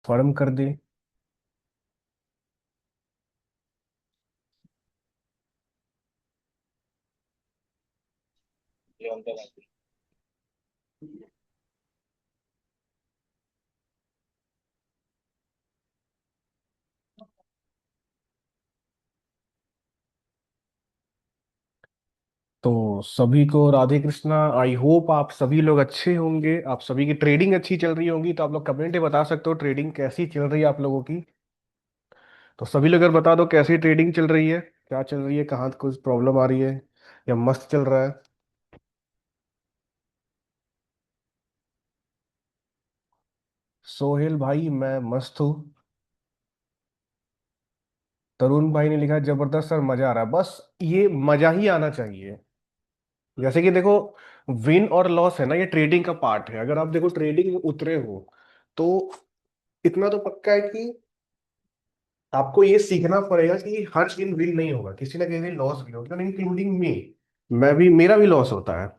Firm कर दी। तो सभी को राधे कृष्णा। आई होप आप सभी लोग अच्छे होंगे, आप सभी की ट्रेडिंग अच्छी चल रही होगी। तो आप लोग कमेंट में बता सकते हो ट्रेडिंग कैसी चल रही है आप लोगों की। तो सभी लोग अगर बता दो कैसी ट्रेडिंग चल रही है, क्या चल रही है, कहाँ कुछ प्रॉब्लम आ रही है या मस्त चल रहा है। सोहेल भाई मैं मस्त हूँ। तरुण भाई ने लिखा है, जबरदस्त सर, मजा आ रहा है। बस ये मजा ही आना चाहिए। जैसे कि देखो, विन और लॉस है ना, ये ट्रेडिंग का पार्ट है। अगर आप देखो ट्रेडिंग में उतरे हो तो इतना तो पक्का है कि आपको ये सीखना पड़ेगा कि हर दिन विन नहीं होगा, किसी ना किसी दिन लॉस भी होगा, इंक्लूडिंग मी। मैं भी, मेरा भी लॉस होता है।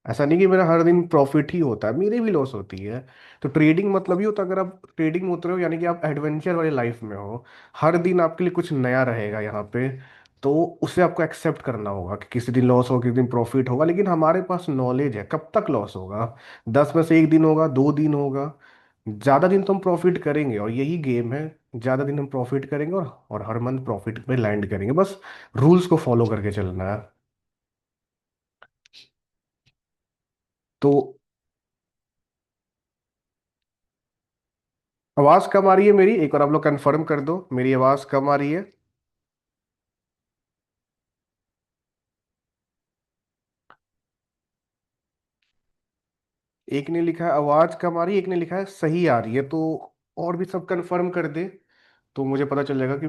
ऐसा नहीं कि मेरा हर दिन प्रॉफिट ही होता है, मेरी भी लॉस होती है। तो ट्रेडिंग मतलब ही होता है, अगर आप ट्रेडिंग में उतरे हो यानी कि आप एडवेंचर वाली लाइफ में हो। हर दिन आपके लिए कुछ नया रहेगा यहाँ पे। तो उसे आपको एक्सेप्ट करना होगा कि किसी दिन लॉस होगा, किसी दिन प्रॉफिट होगा, लेकिन हमारे पास नॉलेज है कब तक लॉस होगा। 10 में से 1 दिन होगा, 2 दिन होगा। ज्यादा दिन तो हम प्रॉफिट करेंगे, और यही गेम है। ज्यादा दिन हम प्रॉफिट करेंगे और हर मंथ प्रॉफिट में लैंड करेंगे। बस रूल्स को फॉलो करके चलना है। तो आवाज कम आ रही है मेरी, एक बार आप लोग कंफर्म कर दो मेरी आवाज कम आ रही है। एक ने लिखा है आवाज कम आ रही है, एक ने लिखा है सही आ रही है। तो और भी सब कंफर्म कर दे तो मुझे पता चल जाएगा कि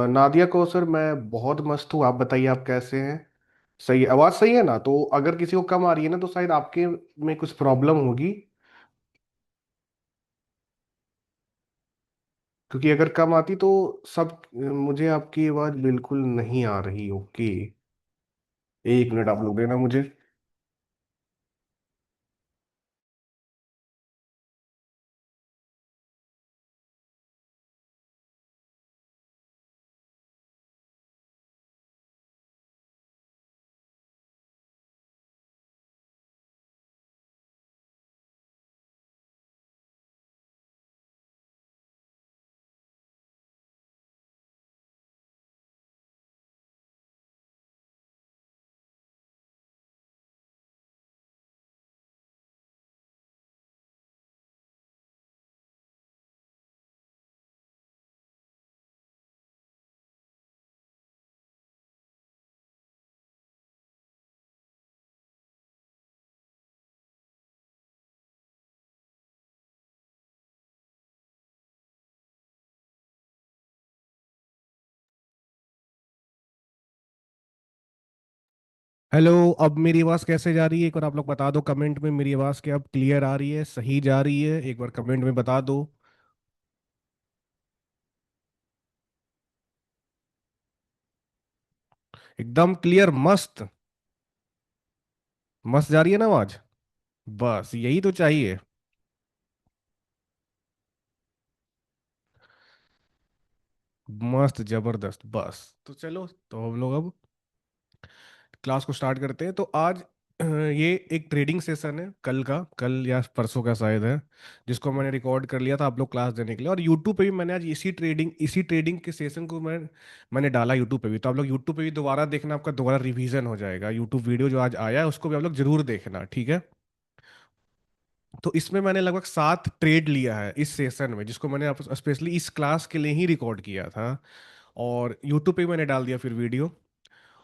नादिया कौसर, मैं बहुत मस्त हूँ। आप बताइए आप कैसे हैं। सही आवाज सही है ना? तो अगर किसी को कम आ रही है ना तो शायद आपके में कुछ प्रॉब्लम होगी। क्योंकि अगर कम आती तो सब, मुझे आपकी आवाज बिल्कुल नहीं आ रही। ओके, 1 मिनट आप लोग देना मुझे। हेलो, अब मेरी आवाज़ कैसे जा रही है? एक बार आप लोग बता दो कमेंट में, मेरी आवाज़ क्या अब क्लियर आ रही है, सही जा रही है? एक बार कमेंट में बता दो। एकदम क्लियर, मस्त। मस्त जा रही है ना आवाज़? बस यही तो चाहिए। मस्त, जबरदस्त। बस तो चलो, तो हम लोग अब क्लास को स्टार्ट करते हैं। तो आज ये एक ट्रेडिंग सेशन है, कल या परसों का शायद है, जिसको मैंने रिकॉर्ड कर लिया था आप लोग क्लास देने के लिए। और यूट्यूब पे भी मैंने आज इसी ट्रेडिंग के सेशन को मैंने डाला यूट्यूब पे भी। तो आप लोग यूट्यूब पे भी दोबारा देखना, आपका दोबारा रिवीजन हो जाएगा। यूट्यूब वीडियो जो आज आया है उसको भी आप लोग जरूर देखना, ठीक है? तो इसमें मैंने लगभग 7 ट्रेड लिया है इस सेशन में, जिसको मैंने स्पेशली इस क्लास के लिए ही रिकॉर्ड किया था। और यूट्यूब पे भी मैंने डाल दिया फिर वीडियो।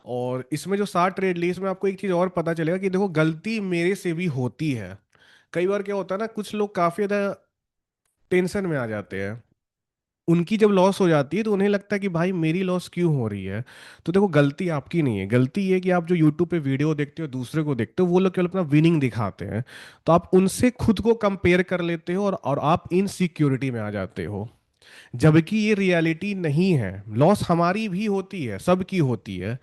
और इसमें जो 7 ट्रेड ली, इसमें आपको एक चीज और पता चलेगा कि देखो, गलती मेरे से भी होती है। कई बार क्या होता है ना, कुछ लोग काफी ज्यादा टेंशन में आ जाते हैं। उनकी जब लॉस हो जाती है तो उन्हें लगता है कि भाई मेरी लॉस क्यों हो रही है। तो देखो, गलती आपकी नहीं है। गलती ये कि आप जो यूट्यूब पे वीडियो देखते हो, दूसरे को देखते हो, वो लोग केवल अपना विनिंग दिखाते हैं। तो आप उनसे खुद को कंपेयर कर लेते हो, और आप इनसिक्योरिटी में आ जाते हो। जबकि ये रियलिटी नहीं है। लॉस हमारी भी होती है, सबकी होती है।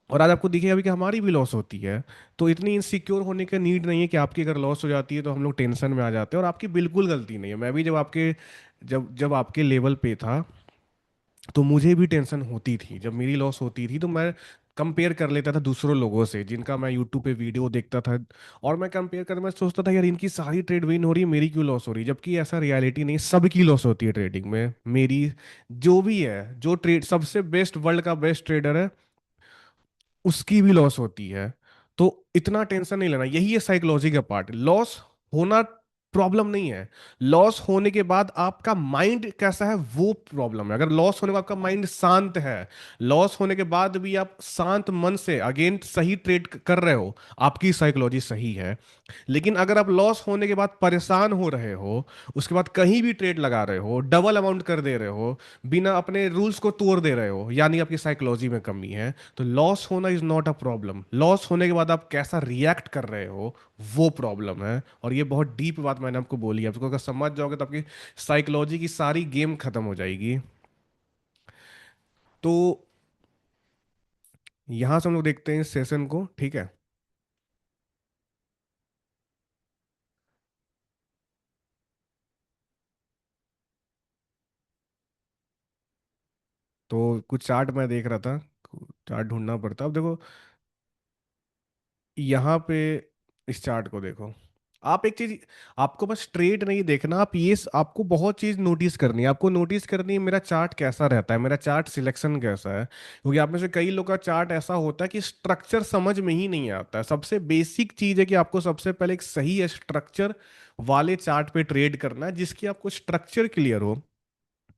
और आज आपको दिखेगा भी कि हमारी भी लॉस होती है। तो इतनी इनसिक्योर होने का नीड नहीं है कि आपकी अगर लॉस हो जाती है तो हम लोग टेंशन में आ जाते हैं, और आपकी बिल्कुल गलती नहीं है। मैं भी जब जब आपके लेवल पे था तो मुझे भी टेंशन होती थी। जब मेरी लॉस होती थी तो मैं कंपेयर कर लेता था दूसरों लोगों से जिनका मैं यूट्यूब पे वीडियो देखता था, और मैं कंपेयर कर मैं सोचता था यार इनकी सारी ट्रेड विन हो रही है, मेरी क्यों लॉस हो रही है। जबकि ऐसा रियलिटी नहीं, सबकी लॉस होती है ट्रेडिंग में। मेरी जो भी है, जो ट्रेड सबसे बेस्ट, वर्ल्ड का बेस्ट ट्रेडर है, उसकी भी लॉस होती है। तो इतना टेंशन नहीं लेना, यही है साइकोलॉजी का पार्ट। लॉस होना प्रॉब्लम नहीं है, लॉस होने के बाद आपका माइंड कैसा है वो प्रॉब्लम है। अगर लॉस होने के बाद आपका माइंड शांत है, लॉस होने के बाद भी आप शांत मन से अगेन सही ट्रेड कर रहे हो, आपकी साइकोलॉजी सही है। लेकिन अगर आप लॉस होने के बाद परेशान हो रहे हो, उसके बाद कहीं भी ट्रेड लगा रहे हो, डबल अमाउंट कर दे रहे हो, बिना अपने रूल्स को तोड़ दे रहे हो, यानी आपकी साइकोलॉजी में कमी है। तो लॉस होना is not a problem, loss होने के बाद आप कैसा रिएक्ट कर रहे हो वो प्रॉब्लम है। और ये बहुत डीप बात मैंने आपको बोली, आपको अगर समझ जाओगे तो आपकी साइकोलॉजी की सारी गेम खत्म हो जाएगी। तो यहां से हम लोग देखते हैं इस सेशन को, ठीक है। तो कुछ चार्ट मैं देख रहा था, चार्ट ढूंढना पड़ता। अब देखो यहाँ पे, इस चार्ट को देखो। आप एक चीज, आपको बस स्ट्रेट नहीं देखना, आप आपको बहुत चीज नोटिस करनी है। आपको नोटिस करनी है मेरा चार्ट कैसा रहता है, मेरा चार्ट सिलेक्शन कैसा है। क्योंकि आप में से कई लोग का चार्ट ऐसा होता है कि स्ट्रक्चर समझ में ही नहीं आता है। सबसे बेसिक चीज है कि आपको सबसे पहले एक सही स्ट्रक्चर वाले चार्ट पे ट्रेड करना है, जिसकी आपको स्ट्रक्चर क्लियर हो।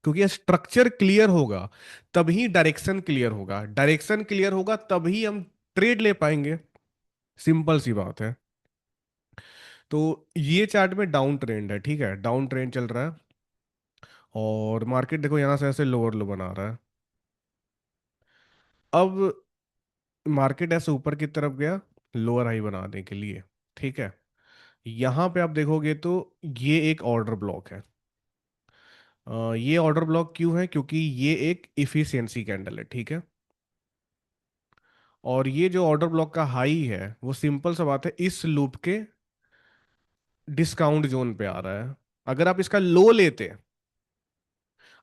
क्योंकि ये स्ट्रक्चर क्लियर होगा तभी डायरेक्शन क्लियर होगा, डायरेक्शन क्लियर होगा तभी हम ट्रेड ले पाएंगे। सिंपल सी बात है। तो ये चार्ट में डाउन ट्रेंड है, ठीक है, डाउन ट्रेंड चल रहा है। और मार्केट देखो यहाँ से ऐसे लोअर लो बना रहा है। अब मार्केट ऐसे ऊपर की तरफ गया लोअर हाई बनाने के लिए, ठीक है। यहाँ पे आप देखोगे तो ये एक ऑर्डर ब्लॉक है। ये ऑर्डर ब्लॉक क्यों है? क्योंकि ये एक इफिशियंसी कैंडल है, ठीक है। और ये जो ऑर्डर ब्लॉक का हाई है वो सिंपल सा बात है, इस लूप के डिस्काउंट जोन पे आ रहा है। अगर आप इसका लो लेते,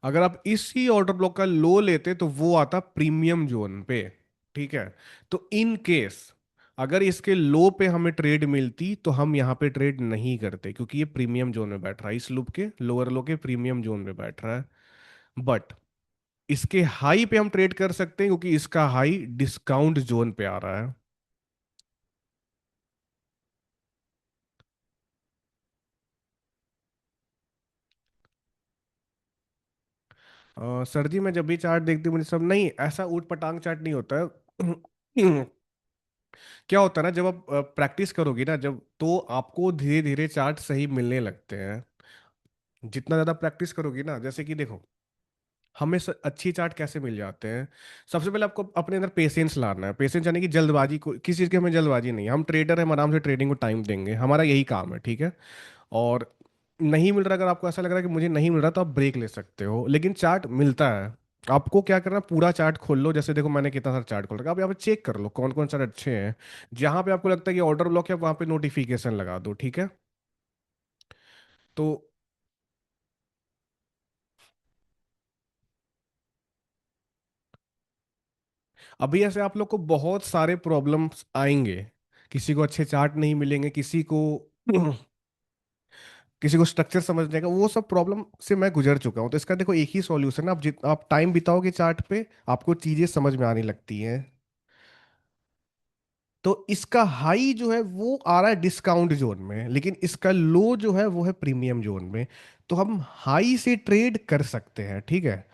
अगर आप इसी ऑर्डर ब्लॉक का लो लेते तो वो आता प्रीमियम जोन पे, ठीक है। तो इन केस अगर इसके लो पे हमें ट्रेड मिलती तो हम यहाँ पे ट्रेड नहीं करते, क्योंकि ये प्रीमियम जोन में बैठ रहा है, इस लूप के लोअर लो के प्रीमियम जोन में बैठ रहा है। बट इसके हाई पे हम ट्रेड कर सकते हैं, क्योंकि इसका हाई डिस्काउंट जोन पे आ रहा है। सर जी मैं जब भी चार्ट देखती हूँ मुझे सब नहीं, ऐसा ऊट पटांग चार्ट नहीं होता है। क्या होता है ना, जब आप प्रैक्टिस करोगी ना, जब तो आपको धीरे धीरे चार्ट सही मिलने लगते हैं। जितना ज्यादा प्रैक्टिस करोगी ना, जैसे कि देखो हमें अच्छी चार्ट कैसे मिल जाते हैं। सबसे पहले आपको अपने अंदर पेशेंस लाना है। पेशेंस यानी कि जल्दबाजी, को किसी चीज़ की हमें जल्दबाजी नहीं है। हम ट्रेडर हैं, हम आराम से ट्रेडिंग को टाइम देंगे, हमारा यही काम है, ठीक है। और नहीं मिल रहा, अगर आपको ऐसा लग रहा है कि मुझे नहीं मिल रहा, तो आप ब्रेक ले सकते हो, लेकिन चार्ट मिलता है। आपको क्या करना, पूरा चार्ट खोल लो। जैसे देखो मैंने कितना सारा चार्ट खोल रखा है, आप यहाँ पे चेक कर लो कौन कौन चार्ट अच्छे हैं। जहां पे आपको लगता है कि ऑर्डर ब्लॉक है, वहां पे नोटिफिकेशन लगा दो, ठीक है। तो अभी ऐसे आप लोग को बहुत सारे प्रॉब्लम्स आएंगे। किसी को अच्छे चार्ट नहीं मिलेंगे, किसी को स्ट्रक्चर समझने का, वो सब प्रॉब्लम से मैं गुजर चुका हूँ। तो इसका देखो एक ही सॉल्यूशन है, आप टाइम बिताओगे चार्ट पे, आपको चीजें समझ में आने लगती हैं। तो इसका हाई जो है वो आ रहा है डिस्काउंट जोन में, लेकिन इसका लो जो है वो है प्रीमियम जोन में। तो हम हाई से ट्रेड कर सकते हैं, ठीक है।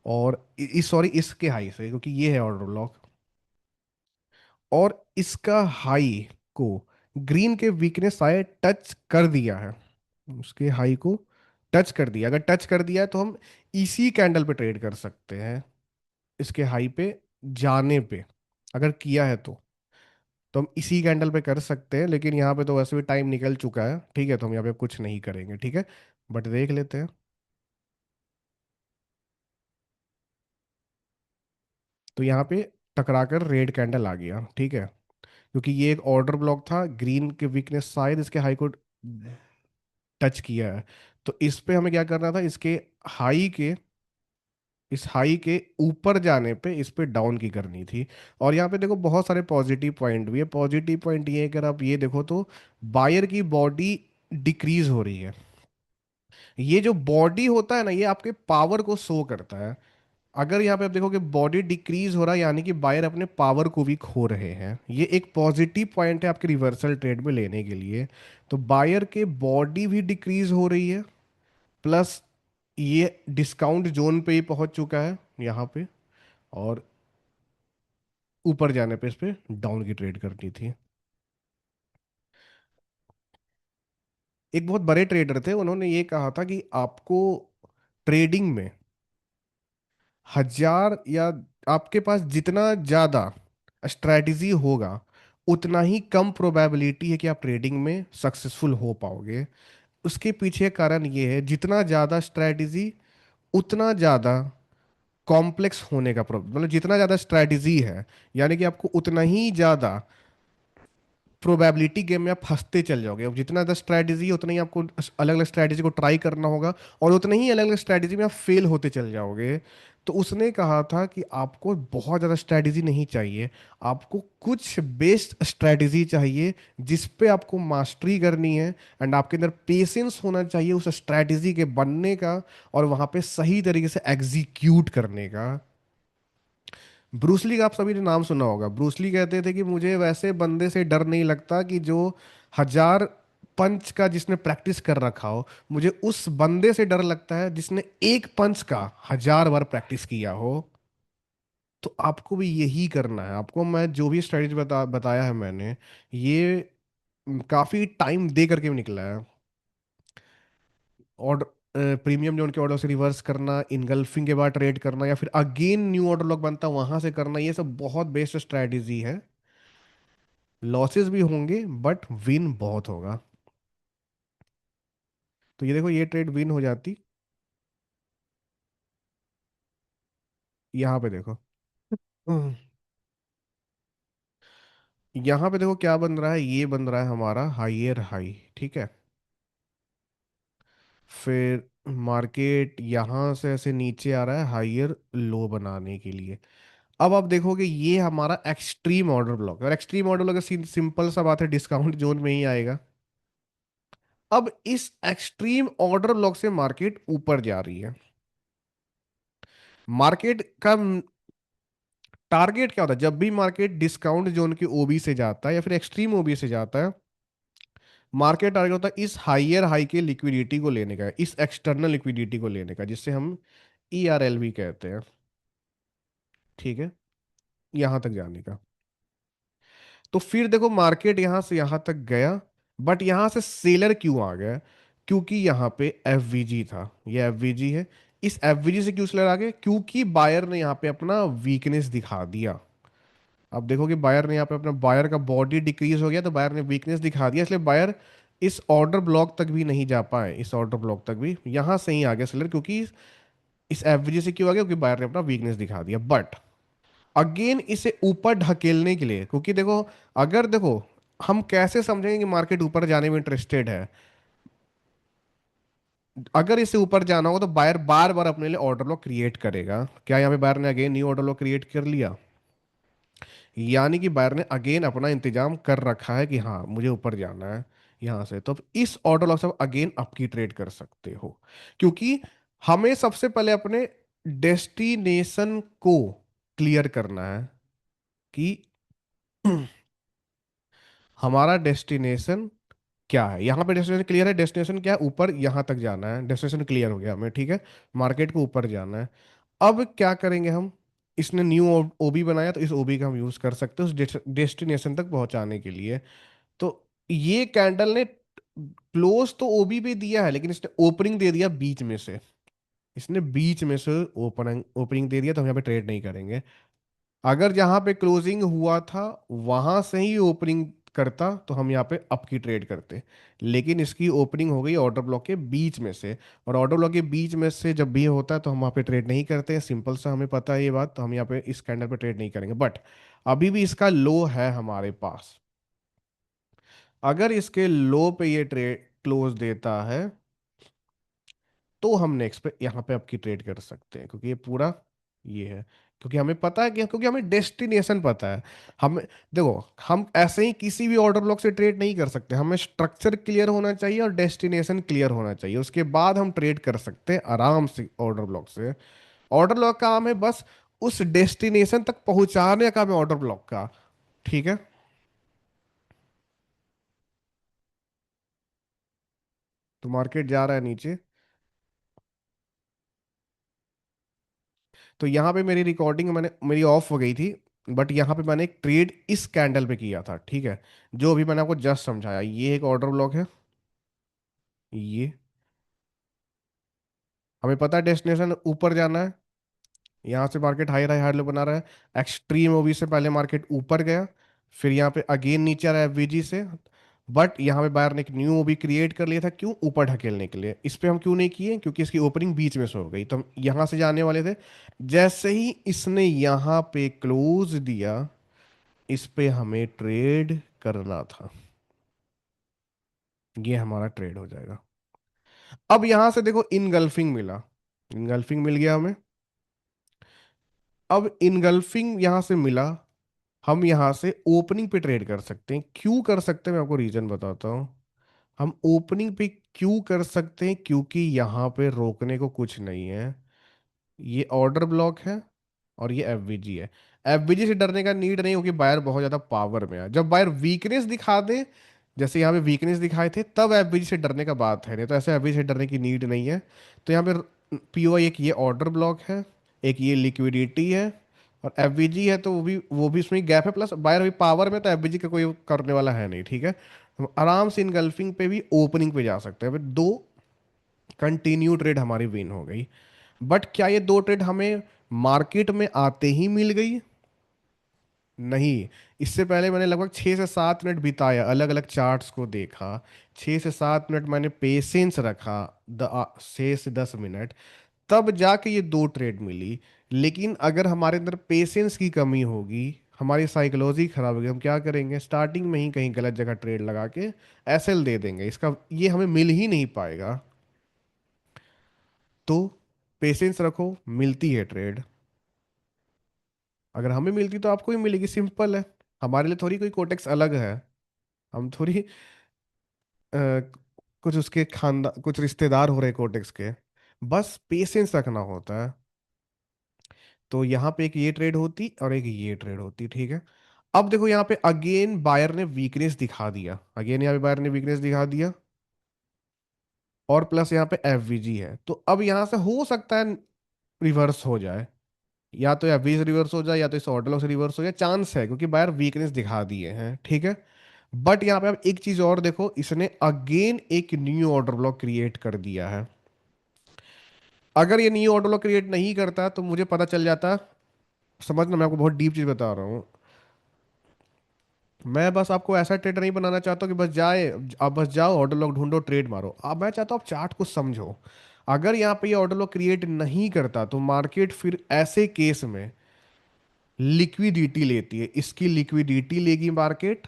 और इस सॉरी इसके हाई से, क्योंकि ये है ऑर्डर ब्लॉक। और इसका हाई को ग्रीन के वीकनेस आए टच कर दिया है, उसके हाई को टच कर दिया। अगर टच कर दिया है तो हम इसी कैंडल पे ट्रेड कर सकते हैं, इसके हाई पे जाने पे। अगर किया है तो हम इसी कैंडल पे कर सकते हैं। लेकिन यहाँ पे तो वैसे भी टाइम निकल चुका है, ठीक है, तो हम यहाँ पे कुछ नहीं करेंगे, ठीक है। बट देख लेते हैं। तो यहाँ पे टकराकर रेड कैंडल आ गया, ठीक है। क्योंकि ये एक ऑर्डर ब्लॉक था, ग्रीन के वीकनेस शायद इसके हाई को टच किया है। तो इस पे हमें क्या करना था, हाई के इस हाई के ऊपर जाने पे इस पे डाउन की करनी थी। और यहाँ पे देखो बहुत सारे पॉजिटिव पॉइंट भी है। पॉजिटिव पॉइंट ये है, अगर आप ये देखो तो बायर की बॉडी डिक्रीज हो रही है। ये जो बॉडी होता है ना, ये आपके पावर को शो करता है। अगर यहाँ पे आप देखोगे बॉडी डिक्रीज हो रहा है, यानी कि बायर अपने पावर को भी खो रहे हैं। ये एक पॉजिटिव पॉइंट है आपके रिवर्सल ट्रेड में लेने के लिए। तो बायर के बॉडी भी डिक्रीज हो रही है, प्लस ये डिस्काउंट जोन पे ही पहुंच चुका है यहाँ पे। और ऊपर जाने पे इस पे डाउन की ट्रेड करनी थी। एक बहुत बड़े ट्रेडर थे, उन्होंने ये कहा था कि आपको ट्रेडिंग में 1000 या आपके पास जितना ज्यादा स्ट्रेटजी होगा, उतना ही कम प्रोबेबिलिटी है कि आप ट्रेडिंग में सक्सेसफुल हो पाओगे। उसके पीछे कारण ये है, जितना ज्यादा स्ट्रेटजी उतना ज्यादा कॉम्प्लेक्स होने का प्रॉब्लम, मतलब जितना ज्यादा स्ट्रेटजी है, यानी कि आपको उतना ही ज्यादा प्रोबेबिलिटी गेम में आप फंसते चल जाओगे। अब जितना ज़्यादा स्ट्रैटेजी है, उतना ही आपको अलग अलग स्ट्रैटेजी को ट्राई करना होगा, और उतने ही अलग अलग स्ट्रैटेजी में आप फेल होते चल जाओगे। तो उसने कहा था कि आपको बहुत ज़्यादा स्ट्रैटेजी नहीं चाहिए, आपको कुछ बेस्ड स्ट्रैटेजी चाहिए जिस पे आपको मास्टरी करनी है, एंड आपके अंदर पेशेंस होना चाहिए उस स्ट्रैटेजी के बनने का, और वहां पे सही तरीके से एग्जीक्यूट करने का। ब्रूसली का आप सभी ने नाम सुना होगा। ब्रूसली कहते थे कि मुझे वैसे बंदे से डर नहीं लगता कि जो 1000 पंच का जिसने प्रैक्टिस कर रखा हो, मुझे उस बंदे से डर लगता है जिसने एक पंच का 1000 बार प्रैक्टिस किया हो। तो आपको भी यही करना है। आपको मैं जो भी स्ट्रेटेजी बताया है मैंने, ये काफी टाइम दे करके भी निकला है। ऑर्डर प्रीमियम जोन के ऑर्डर से रिवर्स करना, इनगल्फिंग के बाद ट्रेड करना, या फिर अगेन न्यू ऑर्डर लॉक बनता है वहां से करना, ये सब बहुत बेस्ट स्ट्रेटेजी है। लॉसेस भी होंगे बट विन बहुत होगा। तो ये देखो, ये ट्रेड विन हो जाती। यहाँ पे देखो, हम्म, यहाँ पे देखो क्या बन रहा है, ये बन रहा है हमारा हाइयर हाई, ठीक है। फिर मार्केट यहाँ से ऐसे नीचे आ रहा है हाइयर लो बनाने के लिए। अब आप देखोगे ये हमारा एक्सट्रीम ऑर्डर ब्लॉक है, और एक्सट्रीम ऑर्डर ब्लॉक सिंपल सा बात है, डिस्काउंट जोन में ही आएगा। अब इस एक्सट्रीम ऑर्डर ब्लॉक से मार्केट ऊपर जा रही है। मार्केट का टारगेट क्या होता है, जब भी मार्केट डिस्काउंट जोन की ओबी से जाता है या फिर एक्सट्रीम ओबी से जाता है, मार्केट टारगेट होता है इस हाइयर हाई के लिक्विडिटी को लेने का, इस एक्सटर्नल लिक्विडिटी को लेने का, जिससे हम ERL भी कहते हैं, ठीक है, यहां तक जाने का। तो फिर देखो मार्केट यहां से यहां तक गया, बट यहां से सेलर क्यों आ गया? क्योंकि यहां पे FVG था, ये FVG है। इस FVG से क्यों सेलर आ गए? क्योंकि बायर ने यहां पे अपना वीकनेस दिखा दिया। अब देखो कि बायर ने यहाँ पे अपना, बायर का बॉडी डिक्रीज हो गया, तो बायर ने वीकनेस दिखा दिया, इसलिए बायर इस ऑर्डर ब्लॉक तक भी नहीं जा पाए। इस ऑर्डर ब्लॉक तक भी यहां से ही आ गया सेलर, क्योंकि इस एवरेज से क्यों आ गया? क्योंकि बायर ने अपना वीकनेस दिखा दिया। बट अगेन इसे ऊपर ढकेलने के लिए, क्योंकि देखो, अगर देखो, हम कैसे समझेंगे कि मार्केट ऊपर जाने में इंटरेस्टेड है? अगर इसे ऊपर जाना होगा तो बायर बार बार अपने लिए ऑर्डर ब्लॉक क्रिएट करेगा। क्या यहाँ पे बायर ने again new order block create कर लिया? यानी कि बायर ने अगेन अपना इंतजाम कर रखा है कि हाँ मुझे ऊपर जाना है यहां से। तो अब इस ऑर्डर लॉस आप अगेन आपकी ट्रेड कर सकते हो, क्योंकि हमें सबसे पहले अपने डेस्टिनेशन को क्लियर करना है कि हमारा डेस्टिनेशन क्या है। यहाँ पे डेस्टिनेशन क्लियर है। डेस्टिनेशन क्या है? ऊपर यहाँ तक जाना है। डेस्टिनेशन क्लियर हो गया हमें, ठीक है। मार्केट को ऊपर जाना है। अब क्या करेंगे हम? इसने न्यू ओबी बनाया, तो इस ओबी का हम यूज कर सकते हैं उस डेस्टिनेशन तक पहुंचाने के लिए। तो ये कैंडल ने क्लोज तो ओबी पे दिया है, लेकिन इसने ओपनिंग दे दिया बीच में से। इसने बीच में से ओपनिंग ओपनिंग दे दिया, तो हम यहाँ पे ट्रेड नहीं करेंगे। अगर जहां पे क्लोजिंग हुआ था वहां से ही ओपनिंग करता तो हम यहाँ पे अप की ट्रेड करते। लेकिन इसकी ओपनिंग हो गई ऑर्डर ब्लॉक के बीच में से, और ऑर्डर ब्लॉक के बीच में से जब भी होता है तो हम वहाँ पे ट्रेड नहीं करते हैं, सिंपल सा हमें पता है ये बात, तो हम यहाँ पे इस कैंडल पे ट्रेड नहीं करेंगे। बट अभी भी इसका लो है हमारे पास, अगर इसके लो पे ये ट्रेड क्लोज देता है तो हम नेक्स्ट पे यहाँ पे आपकी ट्रेड कर सकते हैं, क्योंकि ये पूरा ये है, क्योंकि हमें पता है कि, क्योंकि हमें डेस्टिनेशन पता है। हम देखो, हम ऐसे ही किसी भी ऑर्डर ब्लॉक से ट्रेड नहीं कर सकते, हमें स्ट्रक्चर क्लियर होना चाहिए और डेस्टिनेशन क्लियर होना चाहिए, उसके बाद हम ट्रेड कर सकते हैं आराम से ऑर्डर ब्लॉक से। ऑर्डर ब्लॉक का काम है बस उस डेस्टिनेशन तक पहुंचाने का, काम है ऑर्डर ब्लॉक का। ठीक है। तो मार्केट जा रहा है नीचे, तो यहाँ पे मेरी रिकॉर्डिंग मैंने मेरी ऑफ हो गई थी, बट यहाँ पे मैंने एक ट्रेड इस कैंडल पे किया था, ठीक है, जो अभी मैंने आपको जस्ट समझाया। ये एक ऑर्डर ब्लॉक है, ये हमें पता है डेस्टिनेशन ऊपर जाना है, यहाँ से market high high high low बना रहा है, एक्सट्रीम ओबी से पहले मार्केट ऊपर गया, फिर यहाँ पे अगेन नीचे आ रहा है एफवीजी से, बट यहाँ पे बायर ने एक न्यू ओबी क्रिएट कर लिया था, क्यों? ऊपर ढकेलने के लिए। इस पे हम क्यों नहीं किए? क्योंकि इसकी ओपनिंग बीच में से हो गई, तो हम यहाँ से जाने वाले थे। जैसे ही इसने यहाँ पे क्लोज दिया, इस पे हमें ट्रेड करना था, ये हमारा ट्रेड हो जाएगा। अब यहां से देखो इनगल्फिंग मिला, इनगल्फिंग मिल गया हमें। अब इनगल्फिंग यहां से मिला, हम यहां से ओपनिंग पे ट्रेड कर सकते हैं। क्यों कर सकते हैं, मैं आपको रीजन बताता हूं। हम ओपनिंग पे क्यों कर सकते हैं? क्योंकि यहां पे रोकने को कुछ नहीं है, ये ऑर्डर ब्लॉक है और ये एफवीजी है। एफवीजी से डरने का नीड नहीं, क्योंकि बायर बहुत ज्यादा पावर में है। जब बायर वीकनेस दिखा दे, जैसे यहाँ पे वीकनेस दिखाए थे, तब एफवीजी से डरने का बात है, नहीं तो ऐसे एफवीजी से डरने की नीड नहीं है। तो यहाँ पे पीओआई एक ये ऑर्डर ब्लॉक है, एक ये लिक्विडिटी है, और एफवीजी है, तो वो भी उसमें गैप है, प्लस बायर भी पावर में, तो एफवीजी का कोई करने वाला है नहीं। ठीक है, हम आराम से इनगल्फिंग पे भी ओपनिंग पे जा सकते हैं। फिर दो कंटिन्यू ट्रेड हमारी विन हो गई। बट क्या ये दो ट्रेड हमें मार्केट में आते ही मिल गई? नहीं, इससे पहले मैंने लगभग 6 से 7 मिनट बिताया, अलग अलग चार्ट्स को देखा, 6 से 7 मिनट मैंने पेशेंस रखा, 6 से 10 मिनट, तब जाके ये दो ट्रेड मिली। लेकिन अगर हमारे अंदर पेशेंस की कमी होगी, हमारी साइकोलॉजी खराब होगी, हम क्या करेंगे? स्टार्टिंग में ही कहीं गलत जगह ट्रेड लगा के एसएल दे देंगे, इसका ये हमें मिल ही नहीं पाएगा। तो पेशेंस रखो, मिलती है ट्रेड। अगर हमें मिलती तो आपको भी मिलेगी, सिंपल है। हमारे लिए थोड़ी कोई कोटेक्स अलग है, हम थोड़ी कुछ उसके खानदान, कुछ रिश्तेदार हो रहे कोटेक्स के, बस पेशेंस रखना होता है। तो यहाँ पे एक ये ट्रेड होती और एक ये ट्रेड होती, ठीक है। अब देखो यहाँ पे अगेन बायर ने वीकनेस दिखा दिया, अगेन यहाँ पे बायर ने वीकनेस दिखा दिया, और प्लस यहाँ पे एफवीजी है, तो अब यहाँ से हो सकता है रिवर्स हो जाए, या तो एवरेज रिवर्स हो जाए, या तो इस ऑर्डर से रिवर्स हो जाए, चांस है, क्योंकि बायर वीकनेस दिखा दिए हैं, ठीक है। बट यहाँ पे आप एक चीज और देखो, इसने अगेन एक न्यू ऑर्डर ब्लॉक क्रिएट कर दिया है। अगर ये न्यू ऑर्डर ब्लॉक क्रिएट नहीं करता तो मुझे पता चल जाता, समझना मैं आपको बहुत डीप चीज बता रहा हूँ। मैं बस आपको ऐसा ट्रेड नहीं बनाना चाहता कि बस जाए, आप बस जाओ ऑर्डर ब्लॉक ढूंढो ट्रेड मारो। अब मैं चाहता हूँ आप चार्ट को समझो। अगर यहाँ पे ये ऑर्डर ब्लॉक क्रिएट नहीं करता तो मार्केट फिर ऐसे केस में लिक्विडिटी लेती है, इसकी लिक्विडिटी लेगी मार्केट,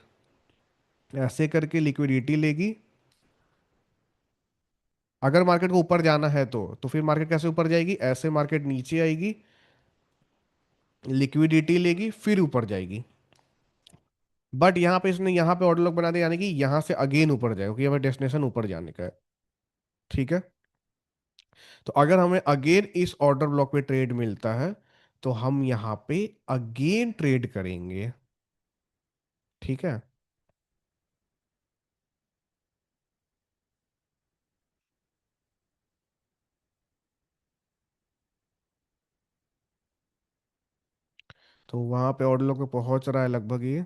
ऐसे करके लिक्विडिटी लेगी। अगर मार्केट को ऊपर जाना है तो फिर मार्केट कैसे ऊपर जाएगी? ऐसे मार्केट नीचे आएगी, लिक्विडिटी लेगी, फिर ऊपर जाएगी। बट यहाँ पे इसने यहाँ पे ऑर्डर लॉक बना दिया, यानी कि यहाँ से अगेन ऊपर जाएगा, क्योंकि हमें डेस्टिनेशन ऊपर जाने का है, ठीक है। तो अगर हमें अगेन इस ऑर्डर ब्लॉक पे ट्रेड मिलता है तो हम यहाँ पे अगेन ट्रेड करेंगे, ठीक है। तो वहां पे ऑर्डर लॉक पे पहुंच रहा है लगभग ये।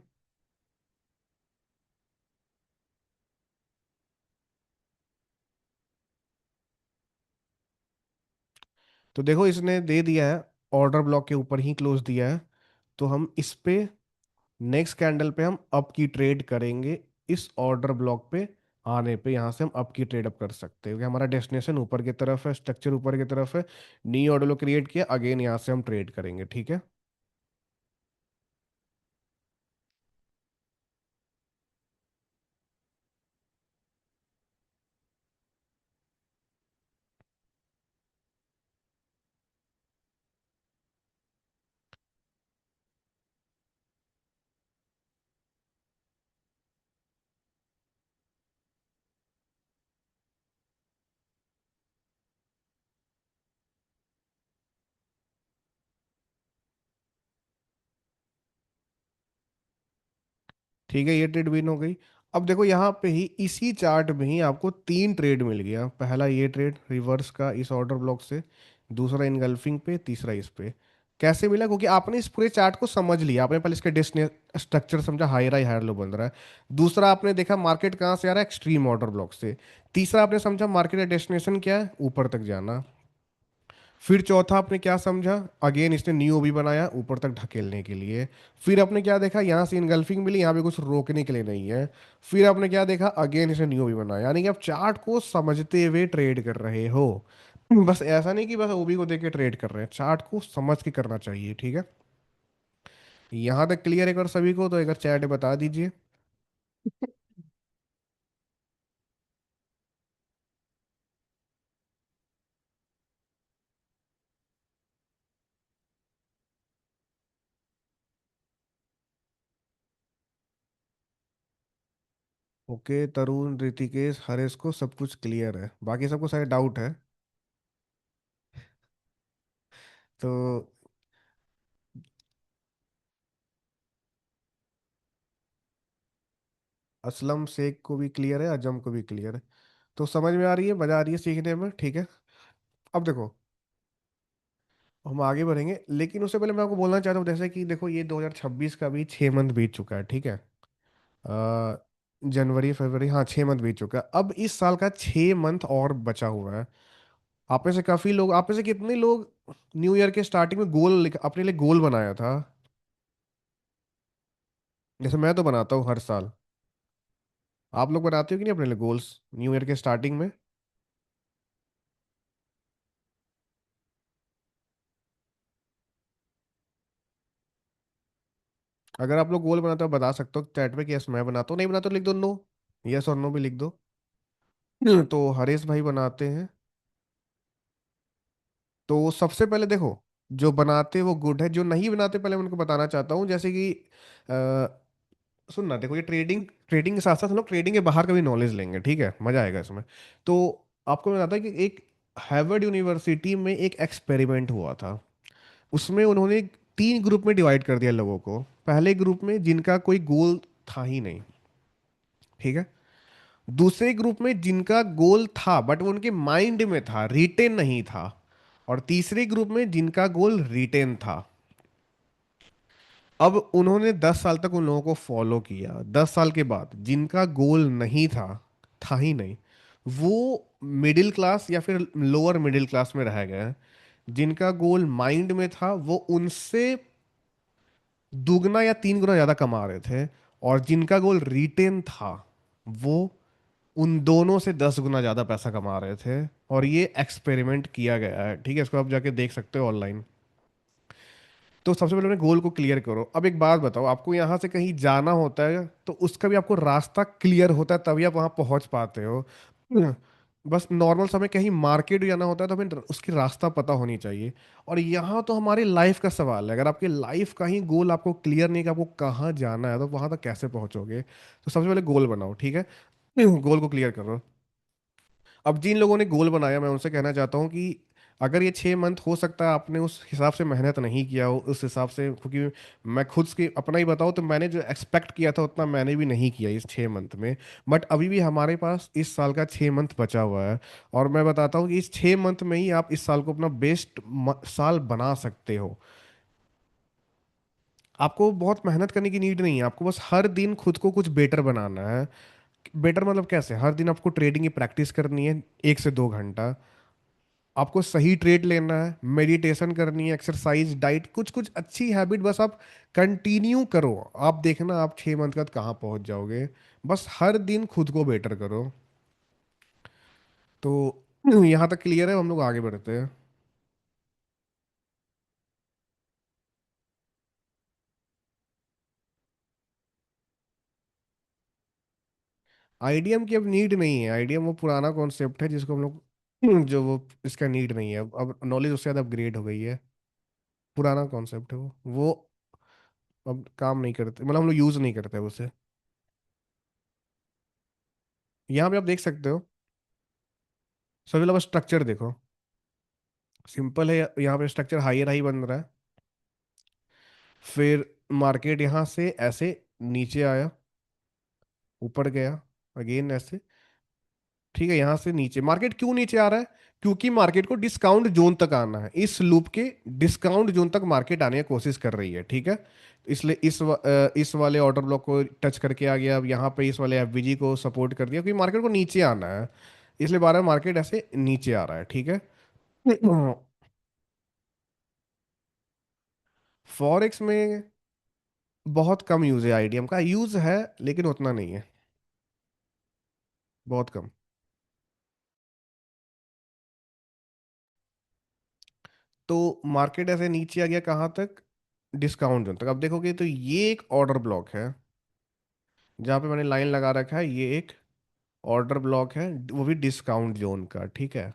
तो देखो इसने दे दिया है, ऑर्डर ब्लॉक के ऊपर ही क्लोज दिया है, तो हम इस पे नेक्स्ट कैंडल पे हम अप की ट्रेड करेंगे। इस ऑर्डर ब्लॉक पे आने पे यहाँ से हम अप की ट्रेड अप कर सकते हैं, क्योंकि हमारा डेस्टिनेशन ऊपर की तरफ है, स्ट्रक्चर ऊपर की तरफ है। नी ऑर्डर क्रिएट किया, अगेन यहाँ से हम ट्रेड करेंगे, ठीक है। ठीक है, ये ट्रेड विन हो गई। अब देखो यहाँ पे ही इसी चार्ट में ही आपको तीन ट्रेड मिल गया। पहला ये ट्रेड रिवर्स का इस ऑर्डर ब्लॉक से, दूसरा इनगल्फिंग पे, तीसरा इस पे। कैसे मिला? क्योंकि आपने इस पूरे चार्ट को समझ लिया, आपने पहले इसका डेस्टिने स्ट्रक्चर समझा, हायर हाई हायर लो बन रहा है। दूसरा आपने देखा मार्केट कहाँ से आ रहा है, एक्सट्रीम ऑर्डर ब्लॉक से। तीसरा आपने समझा मार्केट का डेस्टिनेशन क्या है, ऊपर तक जाना। फिर चौथा आपने क्या समझा, अगेन इसने न्यू ओबी बनाया ऊपर तक ढकेलने के लिए। फिर आपने क्या देखा, यहाँ से इनगल्फिंग मिली, यहाँ पे कुछ रोकने के लिए नहीं है। फिर आपने क्या देखा, अगेन इसने न्यू ओबी बनाया। यानी कि आप चार्ट को समझते हुए ट्रेड कर रहे हो। बस ऐसा नहीं कि बस ओबी को देख के ट्रेड कर रहे हैं, चार्ट को समझ के करना चाहिए, ठीक है। यहाँ तक क्लियर है? अगर सभी को तो एक बार चैट में बता दीजिए। ओके, तरुण, ऋतिकेश, हरेश को सब कुछ क्लियर है, बाकी सबको सारे डाउट है। तो असलम शेख को भी क्लियर है, अजम को भी क्लियर है। तो समझ में आ रही है, मजा आ रही है सीखने में, ठीक है। अब देखो, हम आगे बढ़ेंगे, लेकिन उससे पहले मैं आपको बोलना चाहता हूँ, जैसे कि देखो ये 2026 का भी 6 मंथ बीत चुका है, ठीक है। जनवरी फरवरी, हाँ 6 मंथ बीत चुका है। अब इस साल का 6 मंथ और बचा हुआ है। आप में से काफी लोग, आप में से कितने लोग न्यू ईयर के स्टार्टिंग में अपने लिए गोल बनाया था? जैसे मैं तो बनाता हूँ हर साल। आप लोग बनाते हो कि नहीं अपने लिए गोल्स न्यू ईयर के स्टार्टिंग में? अगर आप लोग गोल बनाते हो बता सकते हो चैट में कि यस मैं बनाता हूँ, नहीं बनाता तो लिख दो नो। यस और नो भी लिख दो। तो हरेश भाई बनाते हैं। तो सबसे पहले देखो, जो बनाते वो गुड है, जो नहीं बनाते पहले मैं उनको बताना चाहता हूँ। जैसे कि सुनना, देखो ये ट्रेडिंग ट्रेडिंग के साथ साथ हम लोग ट्रेडिंग के बाहर का भी नॉलेज लेंगे, ठीक है, मजा आएगा इसमें। तो आपको मैं बताता है कि एक हार्वर्ड यूनिवर्सिटी में एक एक्सपेरिमेंट हुआ था। उसमें उन्होंने 3 ग्रुप में डिवाइड कर दिया लोगों को। पहले ग्रुप में जिनका कोई गोल था ही नहीं, ठीक है। दूसरे ग्रुप में जिनका गोल था बट वो उनके माइंड में था, रिटेन नहीं था। और तीसरे ग्रुप में जिनका गोल रिटेन था। अब उन्होंने 10 साल तक उन लोगों को फॉलो किया। 10 साल के बाद जिनका गोल नहीं था, था ही नहीं, वो मिडिल क्लास या फिर लोअर मिडिल क्लास में रह गए। जिनका गोल माइंड में था वो उनसे दुगना या 3 गुना ज्यादा कमा रहे थे। और जिनका गोल रिटेन था, वो उन दोनों से 10 गुना ज्यादा पैसा कमा रहे थे। और ये एक्सपेरिमेंट किया गया है, ठीक है, इसको आप जाके देख सकते हो ऑनलाइन। तो सबसे पहले अपने गोल को क्लियर करो। अब एक बात बताओ, आपको यहाँ से कहीं जाना होता है तो उसका भी आपको रास्ता क्लियर होता है, तभी आप वहाँ पहुँच पाते हो। बस नॉर्मल समय कहीं मार्केट जाना होता है तो हमें उसकी रास्ता पता होनी चाहिए। और यहाँ तो हमारी लाइफ का सवाल है, अगर आपकी लाइफ का ही गोल आपको क्लियर नहीं कि आपको कहाँ जाना है, तो वहाँ तक कैसे पहुँचोगे? तो सबसे पहले गोल बनाओ, ठीक है। गोल को क्लियर करो। अब जिन लोगों ने गोल बनाया, मैं उनसे कहना चाहता हूँ कि अगर ये 6 मंथ हो सकता है आपने उस हिसाब से मेहनत नहीं किया हो उस हिसाब से, क्योंकि मैं खुद की अपना ही बताऊँ तो मैंने जो एक्सपेक्ट किया था उतना मैंने भी नहीं किया इस 6 मंथ में। बट अभी भी हमारे पास इस साल का 6 मंथ बचा हुआ है। और मैं बताता हूँ कि इस 6 मंथ में ही आप इस साल को अपना बेस्ट साल बना सकते हो। आपको बहुत मेहनत करने की नीड नहीं है, आपको बस हर दिन खुद को कुछ बेटर बनाना है। बेटर मतलब कैसे? हर दिन आपको ट्रेडिंग की प्रैक्टिस करनी है 1 से 2 घंटा। आपको सही ट्रेड लेना है, मेडिटेशन करनी है, एक्सरसाइज, डाइट, कुछ कुछ अच्छी हैबिट बस आप कंटिन्यू करो। आप देखना आप 6 मंथ बाद कहाँ पहुंच जाओगे। बस हर दिन खुद को बेटर करो। तो यहाँ तक क्लियर है, हम लोग आगे बढ़ते हैं। आईडीएम की अब नीड नहीं है। आईडीएम वो पुराना कॉन्सेप्ट है जिसको हम लोग जो वो इसका नीड नहीं है। अब नॉलेज उससे ज़्यादा अपग्रेड हो गई है। पुराना कॉन्सेप्ट है वो अब काम नहीं करते, मतलब हम लोग यूज़ नहीं करते उसे। यहाँ पे आप देख सकते हो, सबसे पहले स्ट्रक्चर देखो। सिंपल है, यहाँ पे स्ट्रक्चर हाई हाई बन रहा है। फिर मार्केट यहाँ से ऐसे नीचे आया, ऊपर गया, अगेन ऐसे। ठीक है, यहाँ से नीचे मार्केट क्यों नीचे आ रहा है? क्योंकि मार्केट को डिस्काउंट जोन तक आना है। इस लूप के डिस्काउंट जोन तक मार्केट आने की कोशिश कर रही है। ठीक है, इसलिए इस वाले ऑर्डर ब्लॉक को टच करके आ गया। अब यहाँ पे इस वाले एफवीजी को सपोर्ट कर दिया, क्योंकि मार्केट को नीचे आना है। इसलिए बार बार मार्केट ऐसे नीचे आ रहा है। ठीक है। फॉरेक्स में बहुत कम यूज है, आईडीएम का यूज है लेकिन उतना नहीं है, बहुत कम। तो मार्केट ऐसे नीचे आ गया कहाँ तक? डिस्काउंट जोन तक। अब देखोगे तो ये एक ऑर्डर ब्लॉक है, जहाँ पे मैंने लाइन लगा रखा है, ये एक ऑर्डर ब्लॉक है, वो भी डिस्काउंट जोन का। ठीक है,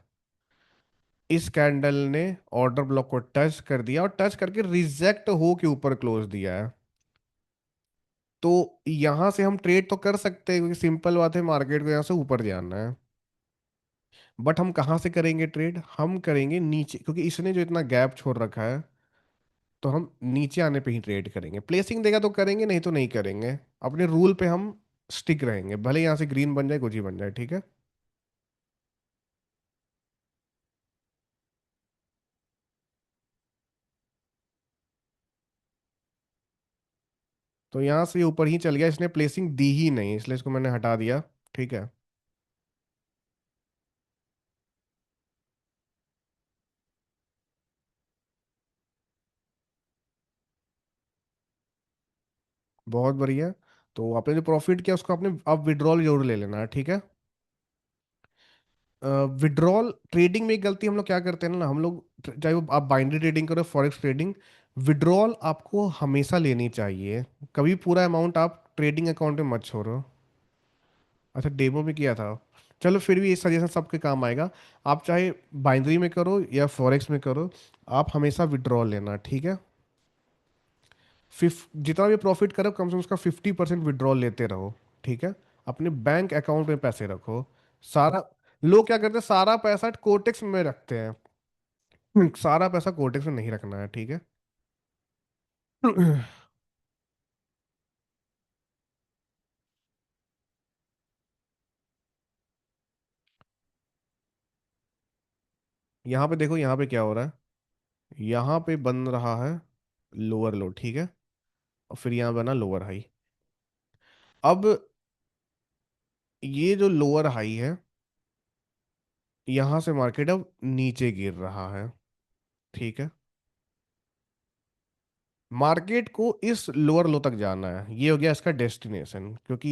इस कैंडल ने ऑर्डर ब्लॉक को टच कर दिया और टच करके रिजेक्ट हो के ऊपर क्लोज दिया है। तो यहां से हम ट्रेड तो कर सकते हैं, क्योंकि सिंपल बात है, मार्केट को यहाँ से ऊपर जाना है। बट हम कहाँ से करेंगे ट्रेड? हम करेंगे नीचे, क्योंकि इसने जो इतना गैप छोड़ रखा है, तो हम नीचे आने पे ही ट्रेड करेंगे। प्लेसिंग देगा तो करेंगे, नहीं तो नहीं करेंगे। अपने रूल पे हम स्टिक रहेंगे, भले यहाँ से ग्रीन बन जाए, कुछ ही बन जाए। ठीक है। तो यहाँ से ये ऊपर ही चल गया, इसने प्लेसिंग दी ही नहीं, इसलिए इसको मैंने हटा दिया। ठीक है। बहुत बढ़िया। तो आपने जो प्रॉफिट किया उसको आपने अब विड्रॉल जरूर ले लेना है। ठीक है। विड्रॉल ट्रेडिंग में एक गलती हम लोग क्या करते हैं ना, हम लोग चाहे वो आप बाइनरी ट्रेडिंग करो, फॉरेक्स ट्रेडिंग, विड्रॉल आपको हमेशा लेनी चाहिए। कभी पूरा अमाउंट आप ट्रेडिंग अकाउंट में मत छोड़ो। अच्छा, डेमो में किया था। चलो फिर भी ये सजेशन सबके काम आएगा। आप चाहे बाइनरी में करो या फॉरेक्स में करो, आप हमेशा विड्रॉल लेना। ठीक है। जितना भी प्रॉफिट करो, कम से कम उसका 50% विड्रॉल लेते रहो। ठीक है। अपने बैंक अकाउंट में पैसे रखो। सारा लोग क्या करते हैं, सारा पैसा कोटेक्स में रखते हैं। सारा पैसा कोटेक्स में नहीं रखना है। ठीक है। यहाँ पे देखो, यहाँ पे क्या हो रहा है। यहाँ पे बन रहा है लोअर लो। ठीक है। और फिर यहाँ बना लोअर हाई। अब ये जो लोअर हाई है, यहाँ से मार्केट अब नीचे गिर रहा है। ठीक है। मार्केट को इस लोअर लो तक जाना है, ये हो गया इसका डेस्टिनेशन, क्योंकि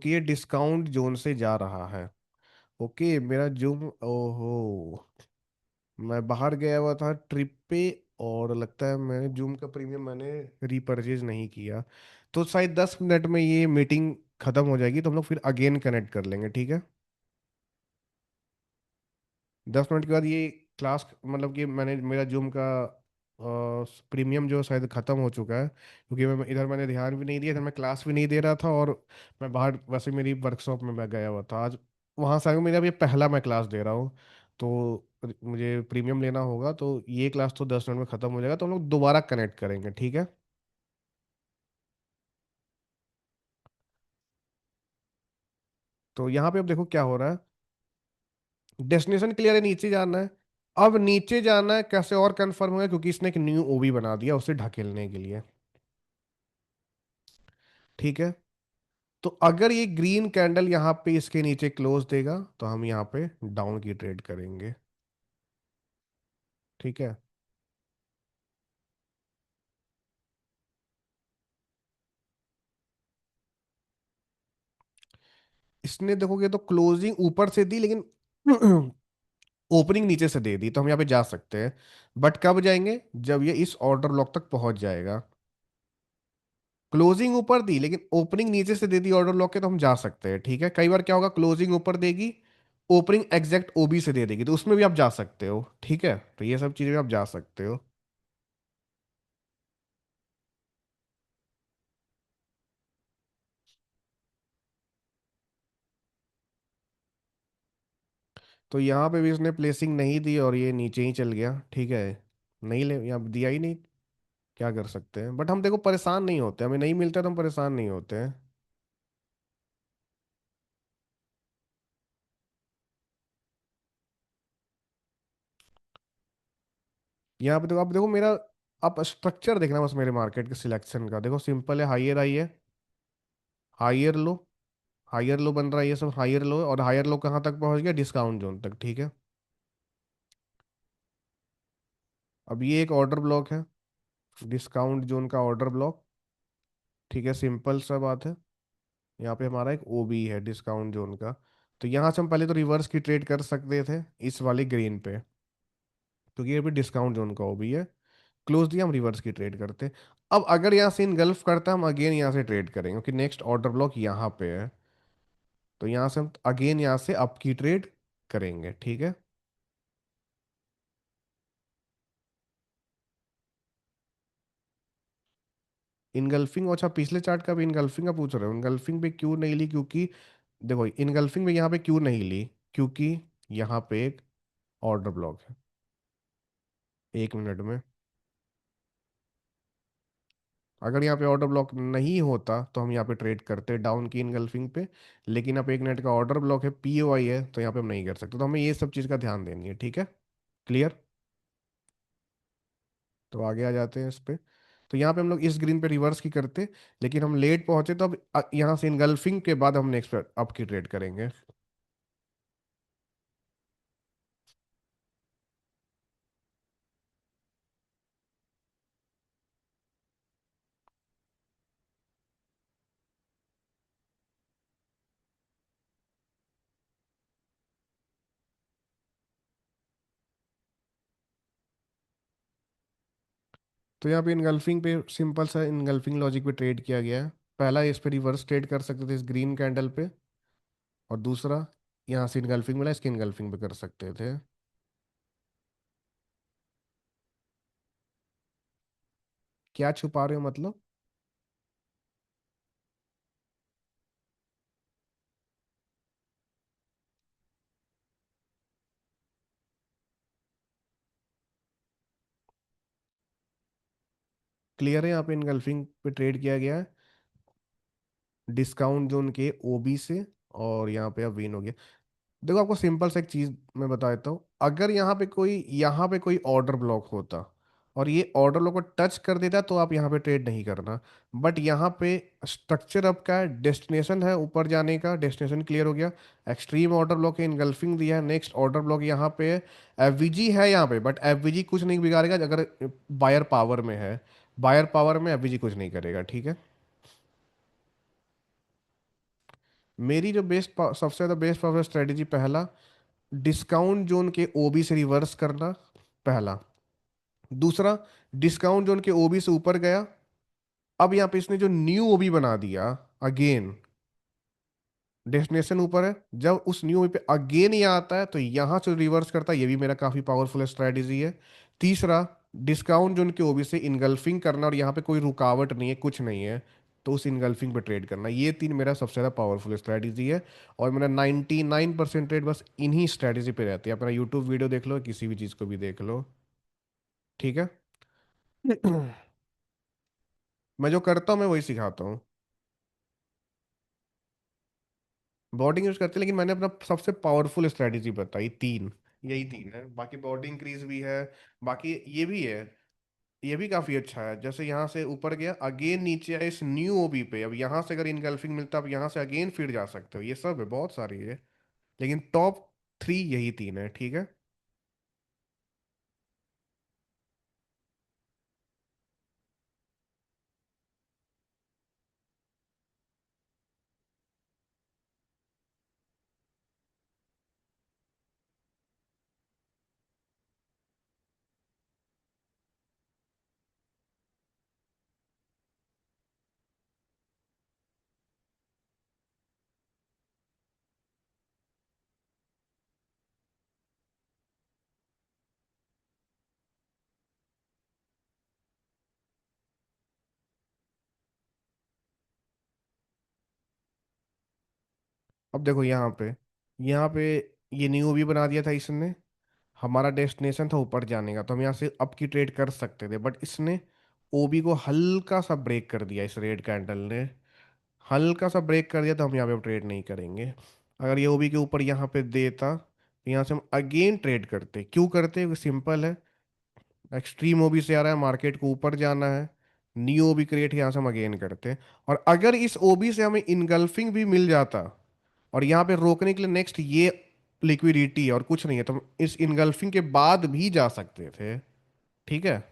ये डिस्काउंट जोन से जा रहा है। ओके, मेरा जूम, ओहो, मैं बाहर गया हुआ था ट्रिप पे, और लगता है मैंने जूम का प्रीमियम मैंने रीपरचेज नहीं किया। तो शायद 10 मिनट में ये मीटिंग खत्म हो जाएगी, तो हम लोग फिर अगेन कनेक्ट कर लेंगे। ठीक है। 10 मिनट के बाद ये क्लास, मतलब कि मैंने मेरा जूम का प्रीमियम जो शायद ख़त्म हो चुका है, क्योंकि मैं इधर मैंने ध्यान भी नहीं दिया, इधर मैं क्लास भी नहीं दे रहा था, और मैं बाहर वैसे मेरी वर्कशॉप में मैं गया हुआ था आज। वहाँ से आगे मेरा भी पहला मैं क्लास दे रहा हूँ, तो मुझे प्रीमियम लेना होगा। तो ये क्लास तो 10 मिनट में ख़त्म हो जाएगा, तो हम लोग दोबारा कनेक्ट करेंगे। ठीक है। तो यहाँ पे अब देखो क्या हो रहा है। डेस्टिनेशन क्लियर है, नीचे जाना है। अब नीचे जाना है कैसे और कंफर्म हुआ, क्योंकि इसने एक न्यू ओबी बना दिया उसे ढकेलने के लिए। ठीक है। तो अगर ये ग्रीन कैंडल यहाँ पे इसके नीचे क्लोज देगा तो हम यहाँ पे डाउन की ट्रेड करेंगे। ठीक है। इसने देखोगे तो क्लोजिंग ऊपर से दी, लेकिन ओपनिंग नीचे से दे दी, तो हम यहाँ पे जा सकते हैं। बट कब जाएंगे? जब ये इस ऑर्डर ब्लॉक तक पहुंच जाएगा। क्लोजिंग ऊपर दी लेकिन ओपनिंग नीचे से दे दी ऑर्डर ब्लॉक के, तो हम जा सकते हैं। ठीक है, कई बार क्या होगा, क्लोजिंग ऊपर देगी, ओपनिंग एग्जैक्ट ओबी से दे देगी, तो उसमें भी आप जा सकते हो। ठीक है, तो ये सब चीजें भी आप जा सकते हो। तो यहाँ पे भी इसने प्लेसिंग नहीं दी और ये नीचे ही चल गया। ठीक है, नहीं ले, यहाँ दिया ही नहीं। क्या कर सकते हैं, बट हम देखो परेशान नहीं होते, हमें नहीं मिलता तो हम परेशान नहीं होते हैं। यहाँ पे देखो, आप देखो मेरा, आप स्ट्रक्चर देखना बस मेरे मार्केट के सिलेक्शन का। देखो सिंपल है, हाइयर हाई है, हाइयर लो, हाइयर लो बन रहा है, ये सब हाइयर लो, और हाइयर लो कहाँ तक पहुंच गया? डिस्काउंट जोन तक। ठीक है, अब ये एक ऑर्डर ब्लॉक है, डिस्काउंट जोन का ऑर्डर ब्लॉक। ठीक है, सिंपल सा बात है। यहाँ पे हमारा एक ओबी है डिस्काउंट जोन का। तो यहाँ से हम पहले तो रिवर्स की ट्रेड कर सकते थे इस वाली ग्रीन पे, क्योंकि ये भी डिस्काउंट जोन का ओबी है। क्लोज दिया, हम रिवर्स की ट्रेड करते। अब अगर यहाँ से इनगल्फ करता, हम अगेन यहाँ से ट्रेड करेंगे, क्योंकि नेक्स्ट ऑर्डर ब्लॉक यहाँ पे है। तो यहाँ से हम अगेन यहाँ से अप की ट्रेड करेंगे। ठीक है, इनगल्फिंग, अच्छा पिछले चार्ट का भी इनगल्फिंग का पूछ रहे हो? इनगल्फिंग पे क्यों नहीं ली? क्योंकि देखो इनगल्फिंग में यहाँ पे क्यों नहीं ली, क्योंकि यहाँ पे एक ऑर्डर ब्लॉक है। एक मिनट में, अगर यहाँ पे ऑर्डर ब्लॉक नहीं होता तो हम यहाँ पे ट्रेड करते डाउन की इनगल्फिंग पे। लेकिन अब एक मिनट का ऑर्डर ब्लॉक है, पीओआई है, तो यहाँ पे हम नहीं कर सकते, तो हमें ये सब चीज़ का ध्यान देनी है। ठीक है, क्लियर। तो आगे आ जाते हैं इस पे। तो यहाँ पे हम लोग इस ग्रीन पे रिवर्स की करते, लेकिन हम लेट पहुंचे, तो अब यहाँ से इनगल्फिंग के बाद हम नेक्स्ट अप की ट्रेड करेंगे। तो यहाँ पे इनगल्फिंग पे सिंपल सा इनगल्फिंग लॉजिक पे ट्रेड किया गया है। पहला इस पे रिवर्स ट्रेड कर सकते थे इस ग्रीन कैंडल पे, और दूसरा यहाँ से इनगल्फिंग मिला, इसके इनगल्फिंग पे कर सकते थे। क्या छुपा रहे हो मतलब? क्लियर है, यहाँ पे इनगल्फिंग पे ट्रेड किया गया है डिस्काउंट जोन के ओबी से, और यहाँ पे अब विन हो गया। देखो आपको सिंपल सा एक चीज मैं बता देता हूँ, अगर यहाँ पे कोई ऑर्डर ब्लॉक होता और ये ऑर्डर ब्लॉक को टच कर देता, तो आप यहाँ पे ट्रेड नहीं करना। बट यहाँ पे स्ट्रक्चर आपका है, डेस्टिनेशन है ऊपर जाने का, डेस्टिनेशन क्लियर हो गया। एक्सट्रीम ऑर्डर ब्लॉक है, इनगल्फिंग दिया है, नेक्स्ट ऑर्डर ब्लॉक यहाँ पे है। एफवीजी है यहाँ पे, बट एफवीजी कुछ नहीं बिगाड़ेगा अगर बायर पावर में है। बायर पावर में एफवीजी कुछ नहीं करेगा। ठीक है, मेरी जो सबसे ज़्यादा बेस्ट परफॉर्मेंस स्ट्रेटेजी, पहला डिस्काउंट जोन के ओबी से रिवर्स करना, पहला। दूसरा, डिस्काउंट जोन के ओबी से ऊपर गया, अब यहाँ पे इसने जो न्यू ओबी बना दिया, अगेन डेस्टिनेशन ऊपर है, जब उस न्यू ओबी पे अगेन ये आता है तो यहाँ से रिवर्स करता है, ये भी मेरा काफी पावरफुल स्ट्रेटेजी है। तीसरा, डिस्काउंट जोन के ओबी से इनगल्फिंग करना, और यहाँ पे कोई रुकावट नहीं है, कुछ नहीं है, तो उस इनगल्फिंग पे ट्रेड करना, ये तीन मेरा सबसे ज़्यादा पावरफुल स्ट्रेटेजी है। और मेरा 99% ट्रेड बस इन्हीं स्ट्रेटेजी पे रहती है। अपना यूट्यूब वीडियो देख लो, किसी भी चीज़ को भी देख लो। ठीक है। मैं जो करता हूँ मैं वही सिखाता हूँ। बॉडिंग यूज करते हैं, लेकिन मैंने अपना सबसे पावरफुल स्ट्रेटेजी बताई तीन, यही तीन है, बाकी बॉडी इंक्रीज भी है, बाकी ये भी है। ये भी काफी अच्छा है, जैसे यहाँ से ऊपर गया अगेन नीचे आए इस न्यू ओबी पे, अब यहाँ से अगर इनगल्फिंग मिलता है अब यहाँ से अगेन फिर जा सकते हो, ये सब है, बहुत सारी है, लेकिन टॉप थ्री यही तीन है, ठीक है। अब देखो यहाँ पे ये न्यू ओबी बना दिया था इसने, हमारा डेस्टिनेशन था ऊपर जाने का, तो हम यहाँ से अप की ट्रेड कर सकते थे, बट इसने ओबी को हल्का सा ब्रेक कर दिया इस रेड कैंडल ने, हल्का सा ब्रेक कर दिया, तो हम यहाँ पे ट्रेड नहीं करेंगे। अगर ये ओबी के ऊपर यहाँ पे देता तो यहाँ से हम अगेन ट्रेड करते, क्यों करते, सिंपल है, एक्सट्रीम ओबी से आ रहा है, मार्केट को ऊपर जाना है, न्यू ओबी क्रिएट यहाँ से हम अगेन करते, और अगर इस ओबी से हमें इनगल्फिंग भी मिल जाता और यहाँ पे रोकने के लिए नेक्स्ट ये लिक्विडिटी और कुछ नहीं है, तो हम इस इनगल्फिंग के बाद भी जा सकते थे, ठीक है।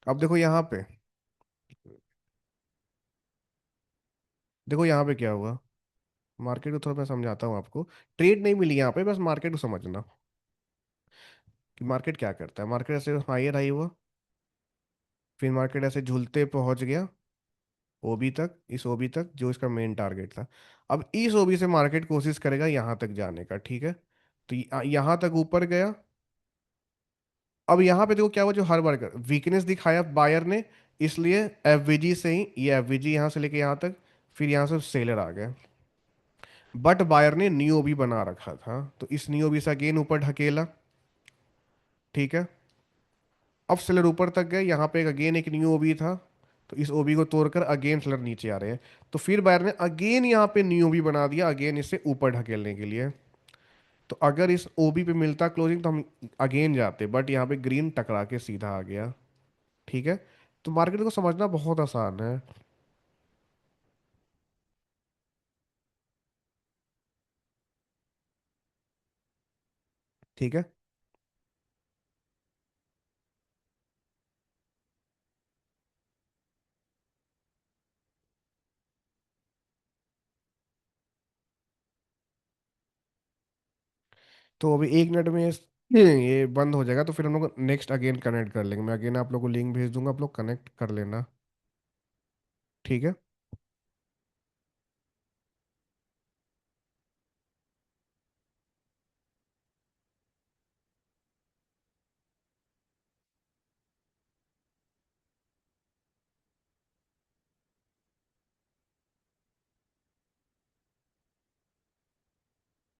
अब देखो यहाँ पे, देखो यहाँ पे क्या हुआ, मार्केट को थोड़ा मैं समझाता हूँ आपको, ट्रेड नहीं मिली यहाँ पे, बस मार्केट को समझना कि मार्केट क्या करता है। मार्केट ऐसे हायर हाई हुआ, फिर मार्केट ऐसे झूलते पहुंच गया ओबी तक, इस ओबी तक जो इसका मेन टारगेट था। अब इस ओबी से मार्केट कोशिश करेगा यहाँ तक जाने का, ठीक है, तो यहाँ तक ऊपर गया। अब यहाँ पे देखो क्या हुआ, जो हर बार वीकनेस दिखाया बायर ने, इसलिए एफवीजी से ही, ये एफवीजी यहाँ से लेके यहाँ तक, फिर यहाँ से सेलर आ गए, बट बायर ने नियोबी बना रखा था, तो इस नियोबी से अगेन ऊपर ढकेला, ठीक है। अब सेलर ऊपर तक गए, यहाँ पे अगेन एक न्यू ओबी था, तो इस ओबी को तोड़कर अगेन सेलर नीचे आ रहे हैं, तो फिर बायर ने अगेन यहाँ पे न्यू ओबी बना दिया अगेन इसे ऊपर ढकेलने के लिए। तो अगर इस ओबी पे मिलता क्लोजिंग तो हम अगेन जाते, बट यहाँ पे ग्रीन टकरा के सीधा आ गया, ठीक है। तो मार्केट को समझना बहुत आसान है, ठीक है। तो अभी एक मिनट में ये बंद हो जाएगा, तो फिर हम लोग नेक्स्ट अगेन कनेक्ट कर लेंगे, मैं अगेन आप लोग को लिंक भेज दूंगा, आप लोग कनेक्ट कर लेना, ठीक है।